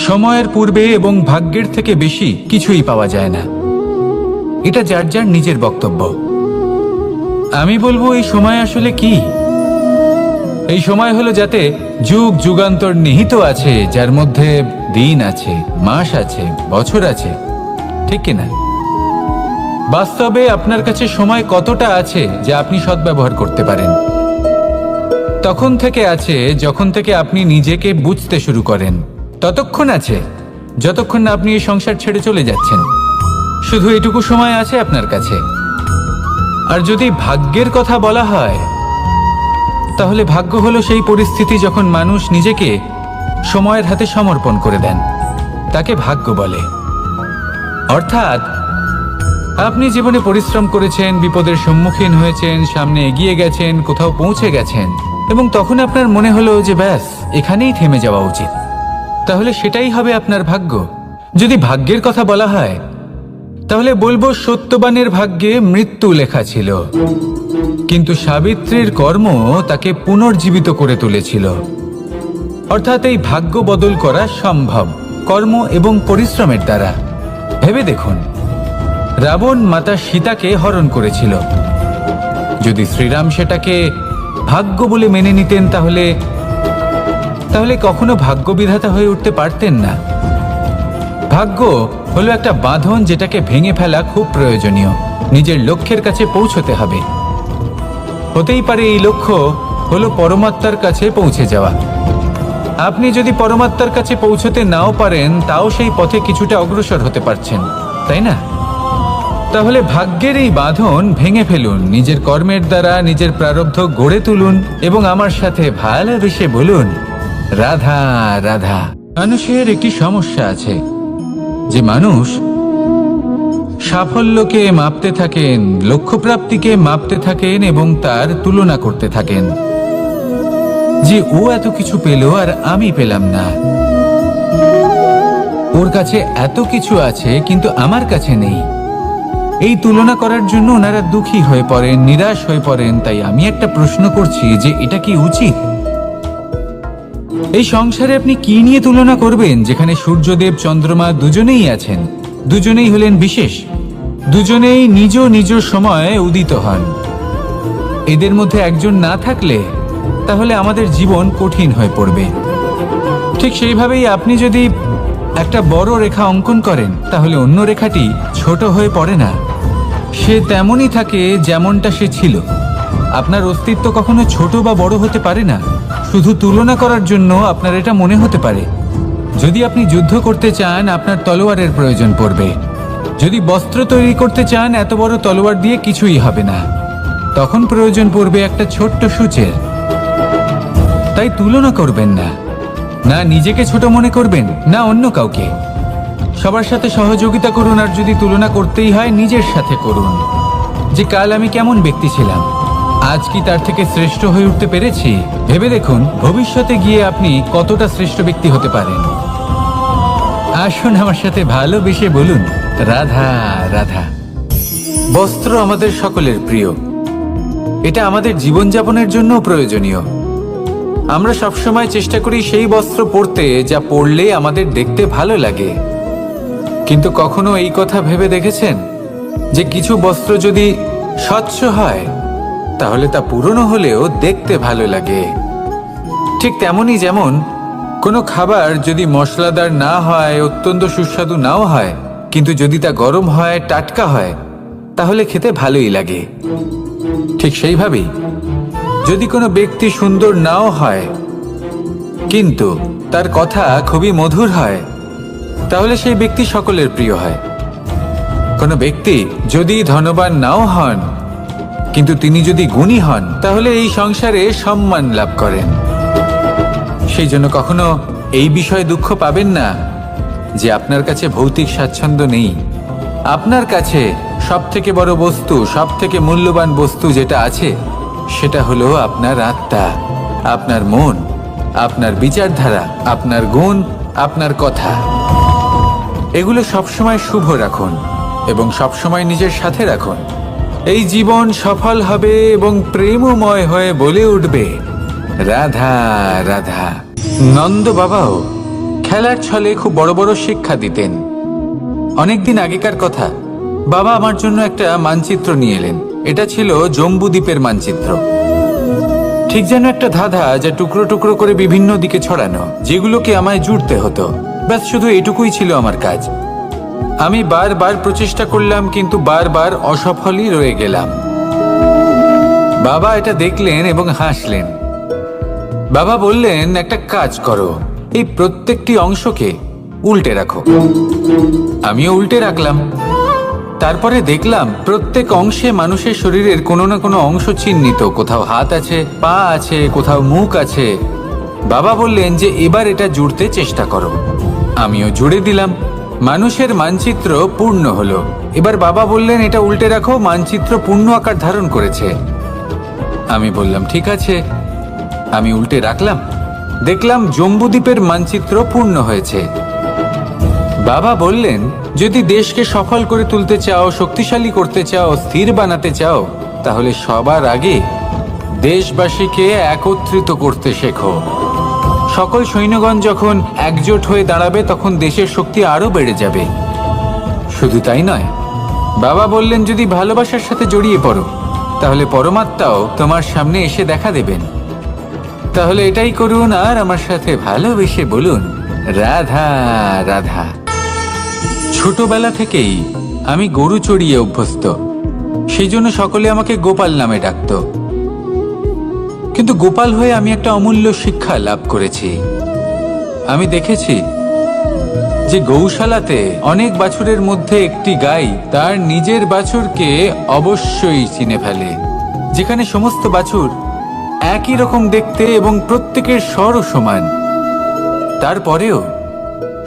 সময়ের পূর্বে এবং ভাগ্যের থেকে বেশি কিছুই পাওয়া যায় না। এটা যার যার নিজের বক্তব্য। আমি বলবো এই সময় আসলে কি? এই সময় হলো যাতে যুগ যুগান্তর নিহিত আছে, যার মধ্যে দিন আছে, মাস আছে, বছর আছে, ঠিক কিনা? বাস্তবে আপনার কাছে সময় কতটা আছে যা আপনি সদ্ব্যবহার করতে পারেন? তখন থেকে আছে যখন থেকে আপনি নিজেকে বুঝতে শুরু করেন। ততক্ষণ আছে যতক্ষণ না আপনি এই সংসার ছেড়ে চলে যাচ্ছেন। শুধু এটুকু সময় আছে আপনার কাছে। আর যদি ভাগ্যের কথা বলা হয়, তাহলে ভাগ্য হলো সেই পরিস্থিতি যখন মানুষ নিজেকে সময়ের হাতে সমর্পণ করে দেন, তাকে ভাগ্য বলে। অর্থাৎ আপনি জীবনে পরিশ্রম করেছেন, বিপদের সম্মুখীন হয়েছেন, সামনে এগিয়ে গেছেন, কোথাও পৌঁছে গেছেন, এবং তখন আপনার মনে হলো যে ব্যাস এখানেই থেমে যাওয়া উচিত। তাহলে সেটাই হবে আপনার ভাগ্য। যদি ভাগ্যের কথা বলা হয়, তাহলে বলবো সত্যবানের ভাগ্যে মৃত্যু লেখা ছিল, কিন্তু সাবিত্রীর কর্ম তাকে পুনর্জীবিত করে তুলেছিল। অর্থাৎ এই ভাগ্য বদল করা সম্ভব কর্ম এবং পরিশ্রমের দ্বারা। ভেবে দেখুন, রাবণ মাতা সীতাকে হরণ করেছিল। যদি শ্রীরাম সেটাকে ভাগ্য বলে মেনে নিতেন, তাহলে কখনো ভাগ্য বিধাতা হয়ে উঠতে পারতেন না। ভাগ্য হলো একটা বাঁধন যেটাকে ভেঙে ফেলা খুব প্রয়োজনীয়। নিজের লক্ষ্যের কাছে পৌঁছতে হবে। হতেই পারে এই লক্ষ্য হলো পরমাত্মার কাছে পৌঁছে যাওয়া। আপনি যদি পরমাত্মার কাছে পৌঁছতে নাও পারেন, তাও সেই পথে কিছুটা অগ্রসর হতে পারছেন, তাই না? তাহলে ভাগ্যের এই বাঁধন ভেঙে ফেলুন, নিজের কর্মের দ্বারা নিজের প্রারব্ধ গড়ে তুলুন এবং আমার সাথে ভালোবেসে বলুন, রাধা রাধা। মানুষের একটি সমস্যা আছে যে মানুষ সাফল্যকে মাপতে থাকেন, লক্ষ্যপ্রাপ্তিকে মাপতে থাকেন এবং তার তুলনা করতে থাকেন যে ও এত কিছু পেল আর আমি পেলাম না, ওর কাছে এত কিছু আছে কিন্তু আমার কাছে নেই। এই তুলনা করার জন্য ওনারা দুঃখী হয়ে পড়েন, নিরাশ হয়ে পড়েন। তাই আমি একটা প্রশ্ন করছি যে এটা কি উচিত? এই সংসারে আপনি কি নিয়ে তুলনা করবেন, যেখানে সূর্যদেব চন্দ্রমা দুজনেই আছেন, দুজনেই হলেন বিশেষ, দুজনেই নিজ নিজ সময়ে উদিত হন। এদের মধ্যে একজন না থাকলে তাহলে আমাদের জীবন কঠিন হয়ে পড়বে। ঠিক সেইভাবেই আপনি যদি একটা বড় রেখা অঙ্কন করেন, তাহলে অন্য রেখাটি ছোট হয়ে পড়ে না, সে তেমনই থাকে যেমনটা সে ছিল। আপনার অস্তিত্ব কখনো ছোট বা বড় হতে পারে না। শুধু তুলনা করার জন্য আপনার এটা মনে হতে পারে। যদি আপনি যুদ্ধ করতে চান, আপনার তলোয়ারের প্রয়োজন পড়বে। যদি বস্ত্র তৈরি করতে চান, এত বড় তলোয়ার দিয়ে কিছুই হবে না, তখন প্রয়োজন পড়বে একটা ছোট্ট সূচের। তাই তুলনা করবেন না, না নিজেকে ছোট মনে করবেন, না অন্য কাউকে। সবার সাথে সহযোগিতা করুন, আর যদি তুলনা করতেই হয় নিজের সাথে করুন, যে কাল আমি কেমন ব্যক্তি ছিলাম, আজ কি তার থেকে শ্রেষ্ঠ হয়ে উঠতে পেরেছি? ভেবে দেখুন ভবিষ্যতে গিয়ে আপনি কতটা শ্রেষ্ঠ ব্যক্তি হতে পারেন। আসুন আমার সাথে ভালোবেসে বলুন, রাধা রাধা। বস্ত্র আমাদের সকলের প্রিয়, এটা আমাদের জীবনযাপনের জন্য প্রয়োজনীয়। আমরা সবসময় চেষ্টা করি সেই বস্ত্র পরতে যা পরলে আমাদের দেখতে ভালো লাগে। কিন্তু কখনো এই কথা ভেবে দেখেছেন যে কিছু বস্ত্র যদি স্বচ্ছ হয় তাহলে তা পুরনো হলেও দেখতে ভালো লাগে। ঠিক তেমনই যেমন কোনো খাবার যদি মশলাদার না হয়, অত্যন্ত সুস্বাদু নাও হয়, কিন্তু যদি তা গরম হয়, টাটকা হয়, তাহলে খেতে ভালোই লাগে। ঠিক সেইভাবেই যদি কোনো ব্যক্তি সুন্দর নাও হয় কিন্তু তার কথা খুবই মধুর হয়, তাহলে সেই ব্যক্তি সকলের প্রিয় হয়। কোনো ব্যক্তি যদি ধনবান নাও হন কিন্তু তিনি যদি গুণী হন, তাহলে এই সংসারে সম্মান লাভ করেন। সেই জন্য কখনো এই বিষয়ে দুঃখ পাবেন না যে আপনার কাছে ভৌতিক স্বাচ্ছন্দ্য নেই। আপনার কাছে সব থেকে বড় বস্তু, সব থেকে মূল্যবান বস্তু যেটা আছে, সেটা হলো আপনার আত্মা, আপনার মন, আপনার বিচারধারা, আপনার গুণ, আপনার কথা। এগুলো সবসময় শুভ রাখুন এবং সবসময় নিজের সাথে রাখুন। এই জীবন সফল হবে এবং প্রেমময় হয়ে বলে উঠবে, রাধা রাধা। নন্দ বাবাও খেলার ছলে খুব বড় বড় শিক্ষা দিতেন। অনেকদিন আগেকার কথা, বাবা আমার জন্য একটা মানচিত্র নিয়ে এলেন। এটা ছিল জম্বু দ্বীপের মানচিত্র, ঠিক যেন একটা ধাঁধা, যা টুকরো টুকরো করে বিভিন্ন দিকে ছড়ানো, যেগুলোকে আমায় জুড়তে হতো। ব্যাস শুধু এটুকুই ছিল আমার কাজ। আমি বারবার প্রচেষ্টা করলাম, কিন্তু বারবার অসফলই রয়ে গেলাম। বাবা এটা দেখলেন এবং হাসলেন। বাবা বললেন, একটা কাজ করো, এই প্রত্যেকটি অংশকে উল্টে রাখো। আমিও উল্টে রাখলাম। তারপরে দেখলাম প্রত্যেক অংশে মানুষের শরীরের কোনো না কোনো অংশ চিহ্নিত। কোথাও হাত আছে, পা আছে, কোথাও মুখ আছে। বাবা বললেন যে এবার এটা জুড়তে চেষ্টা করো। আমিও জুড়ে দিলাম। মানুষের মানচিত্র পূর্ণ হলো। এবার বাবা বললেন, এটা উল্টে রাখো, মানচিত্র পূর্ণ আকার ধারণ করেছে। আমি বললাম, ঠিক আছে। আমি উল্টে রাখলাম, দেখলাম জম্বুদ্বীপের মানচিত্র পূর্ণ হয়েছে। বাবা বললেন, যদি দেশকে সফল করে তুলতে চাও, শক্তিশালী করতে চাও, স্থির বানাতে চাও, তাহলে সবার আগে দেশবাসীকে একত্রিত করতে শেখো। সকল সৈন্যগণ যখন একজোট হয়ে দাঁড়াবে, তখন দেশের শক্তি আরো বেড়ে যাবে। শুধু তাই নয়, বাবা বললেন, যদি ভালোবাসার সাথে জড়িয়ে পড়ো, তাহলে পরমাত্মাও তোমার সামনে এসে দেখা দেবেন। তাহলে এটাই করুন আর আমার সাথে ভালোবেসে বলুন, রাধা রাধা। ছোটবেলা থেকেই আমি গরু চড়িয়ে অভ্যস্ত, সেই জন্য সকলে আমাকে গোপাল নামে ডাকত। কিন্তু গোপাল হয়ে আমি একটা অমূল্য শিক্ষা লাভ করেছি। আমি দেখেছি যে গৌশালাতে অনেক বাছুরের মধ্যে একটি গাই তার নিজের বাছুরকে অবশ্যই চিনে ফেলে। যেখানে সমস্ত বাছুর একই রকম দেখতে এবং প্রত্যেকের স্বরও সমান, তারপরেও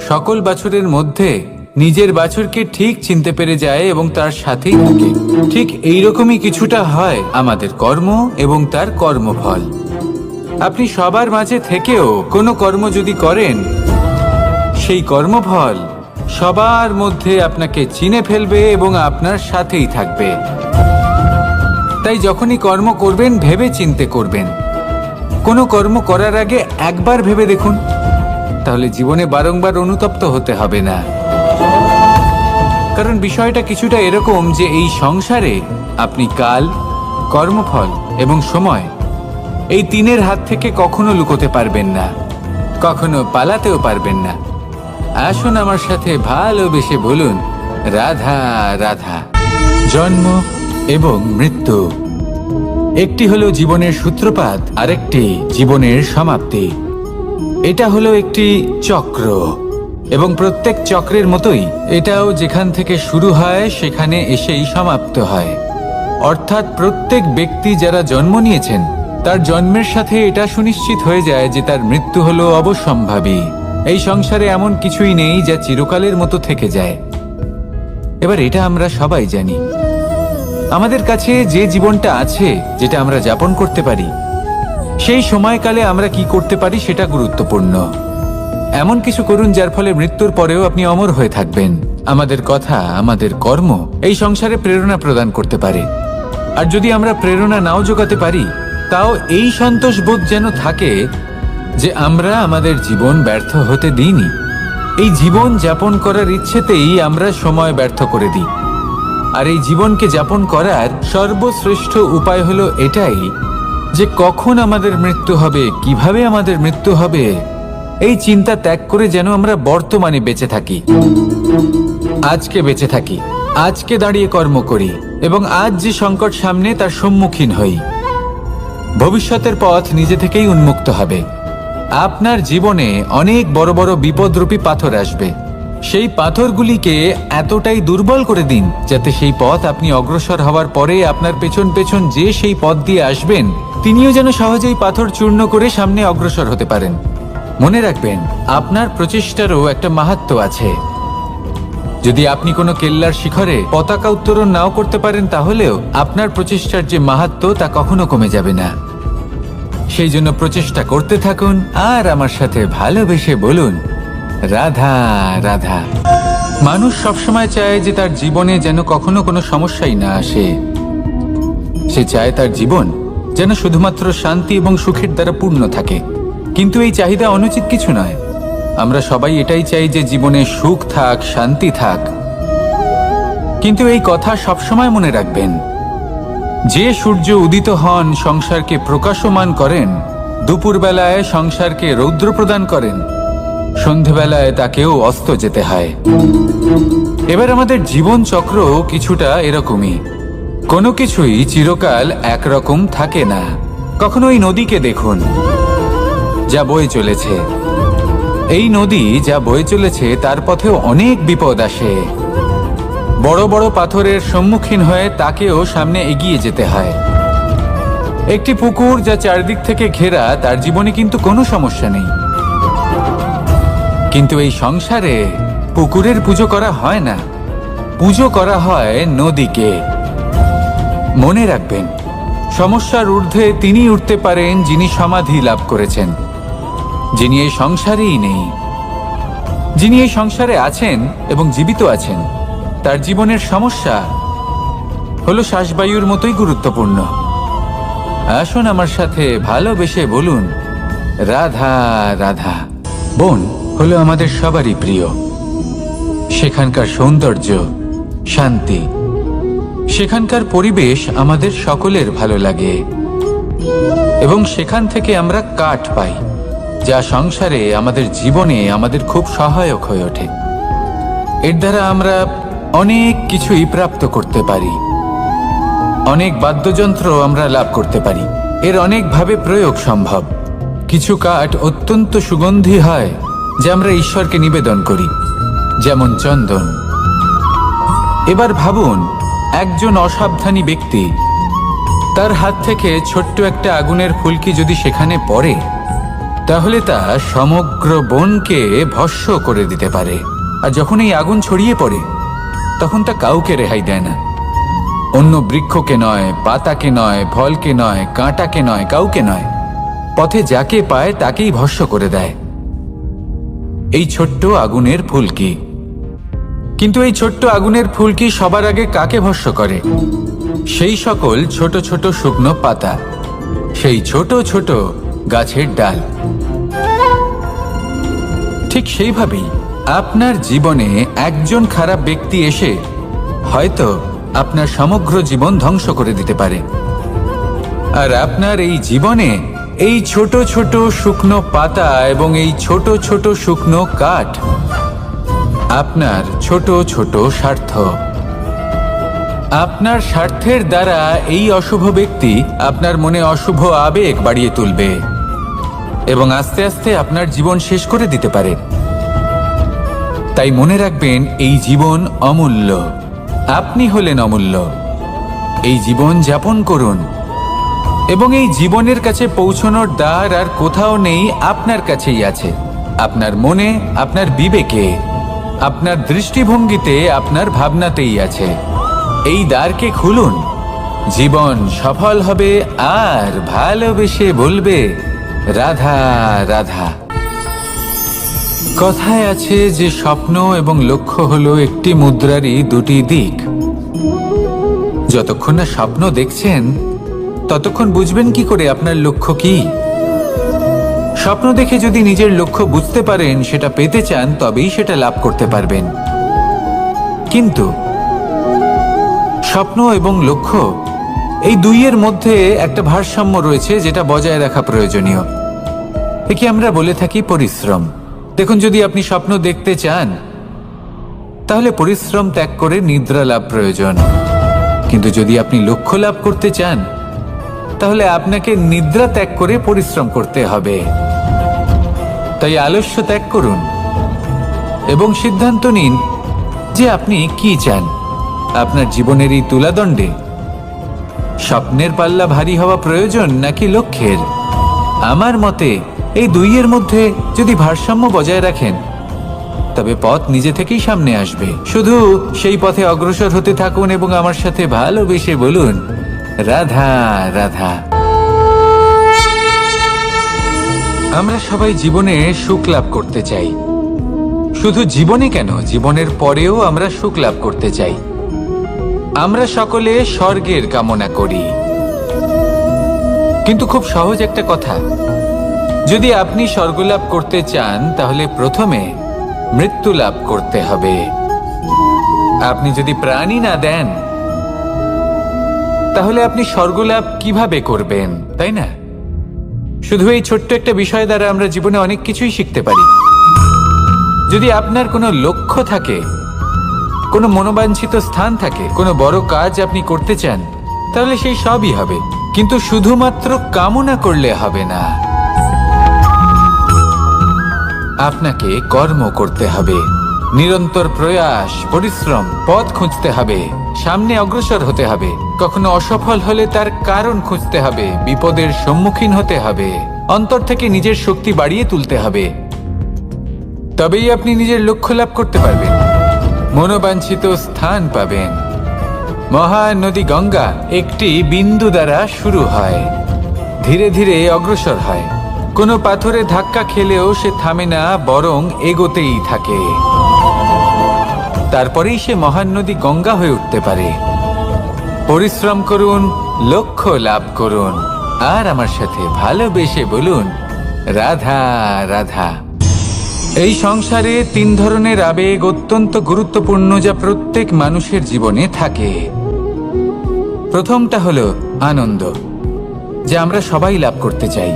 সকল বাছুরের মধ্যে নিজের বাছুরকে ঠিক চিনতে পেরে যায় এবং তার সাথেই থাকে। ঠিক এইরকমই কিছুটা হয় আমাদের কর্ম এবং তার কর্মফল। আপনি সবার মাঝে থেকেও কোনো কর্ম যদি করেন, সেই কর্মফল সবার মধ্যে আপনাকে চিনে ফেলবে এবং আপনার সাথেই থাকবে। তাই যখনই কর্ম করবেন, ভেবে চিন্তে করবেন। কোনো কর্ম করার আগে একবার ভেবে দেখুন, তাহলে জীবনে বারংবার অনুতপ্ত হতে হবে না। কারণ বিষয়টা কিছুটা এরকম যে এই সংসারে আপনি কাল, কর্মফল এবং সময়, এই তিনের হাত থেকে কখনো লুকোতে পারবেন না, কখনো পালাতেও পারবেন না। আসুন আমার সাথে ভালোবেসে বলুন, রাধা রাধা। জন্ম এবং মৃত্যু, একটি হলো জীবনের সূত্রপাত, আরেকটি জীবনের সমাপ্তি। এটা হলো একটি চক্র এবং প্রত্যেক চক্রের মতোই এটাও যেখান থেকে শুরু হয় সেখানে এসেই সমাপ্ত হয়। অর্থাৎ প্রত্যেক ব্যক্তি যারা জন্ম নিয়েছেন, তার জন্মের সাথে এটা সুনিশ্চিত হয়ে যায় যে তার মৃত্যু হলো অবশ্যম্ভাবী। এই সংসারে এমন কিছুই নেই যা চিরকালের মতো থেকে যায়। এবার এটা আমরা সবাই জানি। আমাদের কাছে যে জীবনটা আছে, যেটা আমরা যাপন করতে পারি, সেই সময়কালে আমরা কি করতে পারি সেটা গুরুত্বপূর্ণ। এমন কিছু করুন যার ফলে মৃত্যুর পরেও আপনি অমর হয়ে থাকবেন। আমাদের কথা, আমাদের কর্ম এই সংসারে প্রেরণা প্রদান করতে পারে। আর যদি আমরা প্রেরণা নাও জোগাতে পারি, তাও এই সন্তোষ বোধ যেন থাকে যে আমরা আমাদের জীবন ব্যর্থ হতে দিইনি। এই জীবন যাপন করার ইচ্ছেতেই আমরা সময় ব্যর্থ করে দিই। আর এই জীবনকে যাপন করার সর্বশ্রেষ্ঠ উপায় হলো এটাই যে কখন আমাদের মৃত্যু হবে, কিভাবে আমাদের মৃত্যু হবে, এই চিন্তা ত্যাগ করে যেন আমরা বর্তমানে বেঁচে থাকি, আজকে বেঁচে থাকি, আজকে দাঁড়িয়ে কর্ম করি এবং আজ যে সংকট সামনে তার সম্মুখীন হই। ভবিষ্যতের পথ নিজে থেকেই উন্মুক্ত হবে। আপনার জীবনে অনেক বড় বড় বিপদরূপী পাথর আসবে, সেই পাথরগুলিকে এতটাই দুর্বল করে দিন যাতে সেই পথ আপনি অগ্রসর হওয়ার পরে আপনার পেছন পেছন যে সেই পথ দিয়ে আসবেন তিনিও যেন সহজেই পাথর চূর্ণ করে সামনে অগ্রসর হতে পারেন। মনে রাখবেন, আপনার প্রচেষ্টারও একটা মাহাত্ম্য আছে। যদি আপনি কোনো কেল্লার শিখরে পতাকা উত্তোলন নাও করতে পারেন, তাহলেও আপনার প্রচেষ্টার যে মাহাত্ম্য তা কখনো কমে যাবে না। সেই জন্য প্রচেষ্টা করতে থাকুন আর আমার সাথে ভালোবেসে বলুন, রাধা রাধা। মানুষ সবসময় চায় যে তার জীবনে যেন কখনো কোনো সমস্যাই না আসে। সে চায় তার জীবন যেন শুধুমাত্র শান্তি এবং সুখের দ্বারা পূর্ণ থাকে। কিন্তু এই চাহিদা অনুচিত কিছু নয়। আমরা সবাই এটাই চাই যে জীবনে সুখ থাক, শান্তি থাক। কিন্তু এই কথা সবসময় মনে রাখবেন, যে সূর্য উদিত হন সংসারকে প্রকাশমান করেন, দুপুরবেলায় সংসারকে রৌদ্র প্রদান করেন, সন্ধেবেলায় তাকেও অস্ত যেতে হয়। এবার আমাদের জীবন চক্র কিছুটা এরকমই। কোনো কিছুই চিরকাল একরকম থাকে না। কখনো এই নদীকে দেখুন যা বয়ে চলেছে। এই নদী যা বয়ে চলেছে তার পথেও অনেক বিপদ আসে। বড় বড় পাথরের সম্মুখীন হয়ে তাকেও সামনে এগিয়ে যেতে হয়। একটি পুকুর যা চারদিক থেকে ঘেরা, তার জীবনে কিন্তু কোনো সমস্যা নেই। কিন্তু এই সংসারে পুকুরের পুজো করা হয় না, পুজো করা হয় নদীকে। মনে রাখবেন, সমস্যার ঊর্ধ্বে তিনি উঠতে পারেন যিনি সমাধি লাভ করেছেন, যিনি এই সংসারেই নেই। যিনি এই সংসারে আছেন এবং জীবিত আছেন, তার জীবনের সমস্যা হলো শ্বাসবায়ুর মতোই গুরুত্বপূর্ণ। আসুন আমার সাথে ভালোবেসে বলুন, রাধা রাধা। বন হলো আমাদের সবারই প্রিয়। সেখানকার সৌন্দর্য, শান্তি, সেখানকার পরিবেশ আমাদের সকলের ভালো লাগে এবং সেখান থেকে আমরা কাঠ পাই, যা সংসারে আমাদের জীবনে আমাদের খুব সহায়ক হয়ে ওঠে। এর দ্বারা আমরা অনেক কিছুই প্রাপ্ত করতে পারি। অনেক বাদ্যযন্ত্র আমরা লাভ করতে পারি। এর অনেকভাবে প্রয়োগ সম্ভব। কিছু কাঠ অত্যন্ত সুগন্ধি হয় যা আমরা ঈশ্বরকে নিবেদন করি, যেমন চন্দন। এবার ভাবুন, একজন অসাবধানী ব্যক্তি, তার হাত থেকে ছোট্ট একটা আগুনের ফুলকি যদি সেখানে পড়ে, তাহলে তা সমগ্র বনকে ভস্ম করে দিতে পারে। আর যখন এই আগুন ছড়িয়ে পড়ে, তখন তা কাউকে রেহাই দেয় না। অন্য বৃক্ষকে নয়, পাতাকে নয়, ফলকে নয়, কাঁটাকে নয়, কাউকে নয়, পথে যাকে পায় তাকেই ভস্ম করে দেয়। এই ছোট্ট আগুনের ফুলকি। কিন্তু এই ছোট্ট আগুনের ফুলকি সবার আগে কাকে ভস্ম করে? সেই সকল ছোট ছোট শুকনো পাতা, সেই ছোট ছোট গাছের ডাল। ঠিক সেইভাবেই আপনার জীবনে একজন খারাপ ব্যক্তি এসে হয়তো আপনার সমগ্র জীবন ধ্বংস করে দিতে পারে। আর আপনার এই জীবনে এই ছোট ছোট শুকনো পাতা এবং এই ছোট ছোট শুকনো কাঠ আপনার ছোট ছোট স্বার্থ। আপনার স্বার্থের দ্বারা এই অশুভ ব্যক্তি আপনার মনে অশুভ আবেগ বাড়িয়ে তুলবে এবং আস্তে আস্তে আপনার জীবন শেষ করে দিতে পারে। তাই মনে রাখবেন, এই জীবন অমূল্য। আপনি হলেন অমূল্য। এই জীবন যাপন করুন এবং এই জীবনের কাছে পৌঁছানোর দ্বার আর কোথাও নেই, আপনার কাছেই আছে। আপনার মনে, আপনার বিবেকে, আপনার দৃষ্টিভঙ্গিতে, আপনার ভাবনাতেই আছে। এই দ্বারকে খুলুন, জীবন সফল হবে আর ভালোবেসে বলবে, রাধা রাধা। কথায় আছে যে স্বপ্ন এবং লক্ষ্য হলো একটি মুদ্রারই দুটি দিক। যতক্ষণ না স্বপ্ন দেখছেন ততক্ষণ বুঝবেন কি করে আপনার লক্ষ্য কি? স্বপ্ন দেখে যদি নিজের লক্ষ্য বুঝতে পারেন, সেটা পেতে চান, তবেই সেটা লাভ করতে পারবেন। কিন্তু স্বপ্ন এবং লক্ষ্য এই দুইয়ের মধ্যে একটা ভারসাম্য রয়েছে যেটা বজায় রাখা প্রয়োজনীয়। একে আমরা বলে থাকি পরিশ্রম। দেখুন, যদি আপনি স্বপ্ন দেখতে চান তাহলে পরিশ্রম ত্যাগ করে নিদ্রা লাভ প্রয়োজন, কিন্তু যদি আপনি লক্ষ্য লাভ করতে চান তাহলে আপনাকে নিদ্রা ত্যাগ করে পরিশ্রম করতে হবে। তাই আলস্য ত্যাগ করুন এবং সিদ্ধান্ত নিন যে আপনি কি চান। আপনার জীবনের এই তুলাদণ্ডে স্বপ্নের পাল্লা ভারী হওয়া প্রয়োজন নাকি লক্ষ্যের? আমার মতে এই দুইয়ের মধ্যে যদি ভারসাম্য বজায় রাখেন তবে পথ নিজে থেকেই সামনে আসবে। শুধু সেই পথে অগ্রসর হতে থাকুন এবং আমার সাথে ভালোবেসে বলুন, রাধা রাধা। আমরা সবাই জীবনে সুখ লাভ করতে চাই। শুধু জীবনে কেন, জীবনের পরেও আমরা সুখ লাভ করতে চাই। আমরা সকলে স্বর্গের কামনা করি। কিন্তু খুব সহজ একটা কথা, যদি আপনি স্বর্গ লাভ করতে চান তাহলে প্রথমে মৃত্যু লাভ করতে হবে। আপনি যদি প্রাণই না দেন তাহলে আপনি স্বর্গ লাভ কিভাবে করবেন, তাই না? শুধু এই ছোট্ট একটা বিষয় দ্বারা আমরা জীবনে অনেক কিছুই শিখতে পারি। যদি আপনার কোনো লক্ষ্য থাকে, কোনো মনোবাঞ্ছিত স্থান থাকে, কোনো বড় কাজ আপনি করতে চান, তাহলে সেই সবই হবে। কিন্তু শুধুমাত্র কামনা করলে হবে না, আপনাকে কর্ম করতে হবে। নিরন্তর প্রয়াস, পরিশ্রম, পথ খুঁজতে হবে, সামনে অগ্রসর হতে হবে। কখনো অসফল হলে তার কারণ খুঁজতে হবে, বিপদের সম্মুখীন হতে হবে, অন্তর থেকে নিজের শক্তি বাড়িয়ে তুলতে হবে। তবেই আপনি নিজের লক্ষ্য লাভ করতে পারবেন, মনোবাঞ্ছিত স্থান পাবেন। মহান নদী গঙ্গা একটি বিন্দু দ্বারা শুরু হয়, ধীরে ধীরে অগ্রসর হয়। কোনো পাথরে ধাক্কা খেলেও সে থামে না, বরং এগোতেই থাকে। তারপরেই সে মহান নদী গঙ্গা হয়ে উঠতে পারে। পরিশ্রম করুন, লক্ষ্য লাভ করুন, আর আমার সাথে ভালোবেসে বলুন, রাধা রাধা। এই সংসারে তিন ধরনের আবেগ অত্যন্ত গুরুত্বপূর্ণ, যা প্রত্যেক মানুষের জীবনে থাকে। প্রথমটা হলো আনন্দ, যা আমরা সবাই লাভ করতে চাই।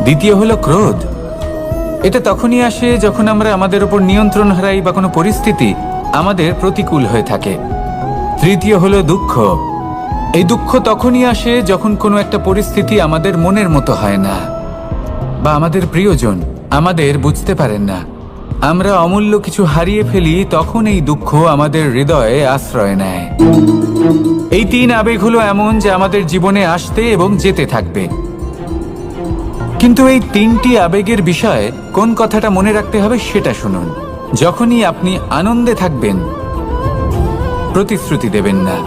দ্বিতীয় হলো ক্রোধ। এটা তখনই আসে যখন আমরা আমাদের উপর নিয়ন্ত্রণ হারাই বা কোনো পরিস্থিতি আমাদের প্রতিকূল হয়ে থাকে। তৃতীয় হলো দুঃখ। এই দুঃখ তখনই আসে যখন কোনো একটা পরিস্থিতি আমাদের মনের মতো হয় না, বা আমাদের প্রিয়জন আমাদের বুঝতে পারেন না। আমরা অমূল্য কিছু হারিয়ে ফেলি, তখন এই দুঃখ আমাদের হৃদয়ে আশ্রয় নেয়। এই তিন আবেগ হলো এমন যে আমাদের জীবনে আসতে এবং যেতে থাকবে। কিন্তু এই তিনটি আবেগের বিষয়ে কোন কথাটা মনে রাখতে হবে সেটা শুনুন। যখনই আপনি আনন্দে থাকবেন, প্রতিশ্রুতি দেবেন না,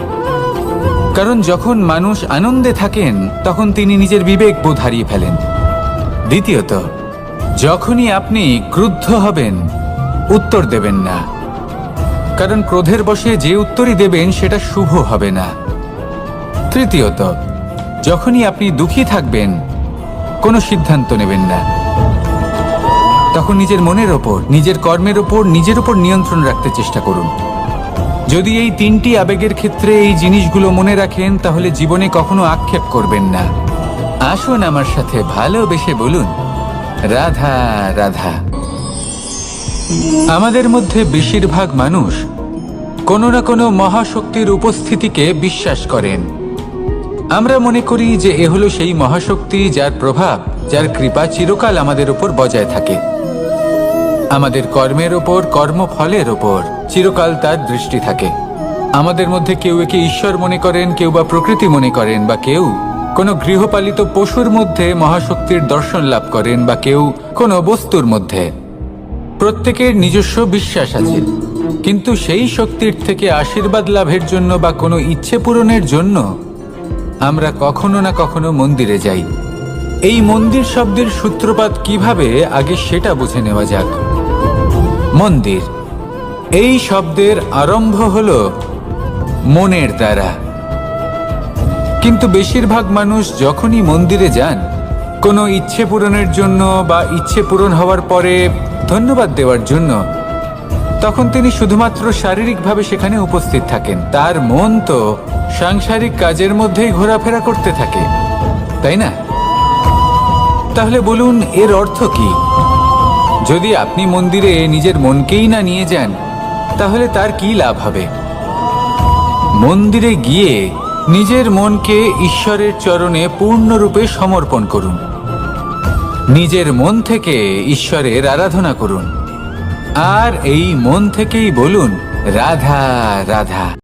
কারণ যখন মানুষ আনন্দে থাকেন তখন তিনি নিজের বিবেক বোধ হারিয়ে ফেলেন। দ্বিতীয়ত, যখনই আপনি ক্রুদ্ধ হবেন, উত্তর দেবেন না, কারণ ক্রোধের বশে যে উত্তরই দেবেন সেটা শুভ হবে না। তৃতীয়ত, যখনই আপনি দুঃখী থাকবেন, কোনো সিদ্ধান্ত নেবেন না, তখন নিজের মনের ওপর, নিজের কর্মের ওপর, নিজের উপর নিয়ন্ত্রণ রাখতে চেষ্টা করুন। যদি এই তিনটি আবেগের ক্ষেত্রে এই জিনিসগুলো মনে রাখেন তাহলে জীবনে কখনো আক্ষেপ করবেন না। আসুন আমার সাথে ভালোবেসে বলুন, রাধা রাধা। আমাদের মধ্যে বেশিরভাগ মানুষ কোনো না কোনো মহাশক্তির উপস্থিতিকে বিশ্বাস করেন। আমরা মনে করি যে এ হলো সেই মহাশক্তি যার প্রভাব, যার কৃপা চিরকাল আমাদের উপর বজায় থাকে। আমাদের কর্মের ওপর, কর্মফলের ওপর চিরকাল তার দৃষ্টি থাকে। আমাদের মধ্যে কেউ একে ঈশ্বর মনে করেন, কেউ বা প্রকৃতি মনে করেন, বা কেউ কোনো গৃহপালিত পশুর মধ্যে মহাশক্তির দর্শন লাভ করেন, বা কেউ কোনো বস্তুর মধ্যে। প্রত্যেকের নিজস্ব বিশ্বাস আছে, কিন্তু সেই শক্তির থেকে আশীর্বাদ লাভের জন্য বা কোনো ইচ্ছে পূরণের জন্য আমরা কখনো না কখনো মন্দিরে যাই। এই মন্দির শব্দের সূত্রপাত কিভাবে, আগে সেটা বুঝে নেওয়া যাক। মন্দির এই শব্দের আরম্ভ হলো মনের দ্বারা, কিন্তু বেশিরভাগ মানুষ যখনই মন্দিরে যান কোনো ইচ্ছে পূরণের জন্য বা ইচ্ছে পূরণ হওয়ার পরে ধন্যবাদ দেওয়ার জন্য, তখন তিনি শুধুমাত্র শারীরিকভাবে সেখানে উপস্থিত থাকেন, তার মন তো সাংসারিক কাজের মধ্যেই ঘোরাফেরা করতে থাকে, তাই না? তাহলে বলুন, এর অর্থ কি? যদি আপনি মন্দিরে নিজের মনকেই না নিয়ে যান, তাহলে তার কি লাভ হবে? মন্দিরে গিয়ে নিজের মনকে ঈশ্বরের চরণে পূর্ণরূপে সমর্পণ করুন। নিজের মন থেকে ঈশ্বরের আরাধনা করুন, আর এই মন থেকেই বলুন, রাধা রাধা।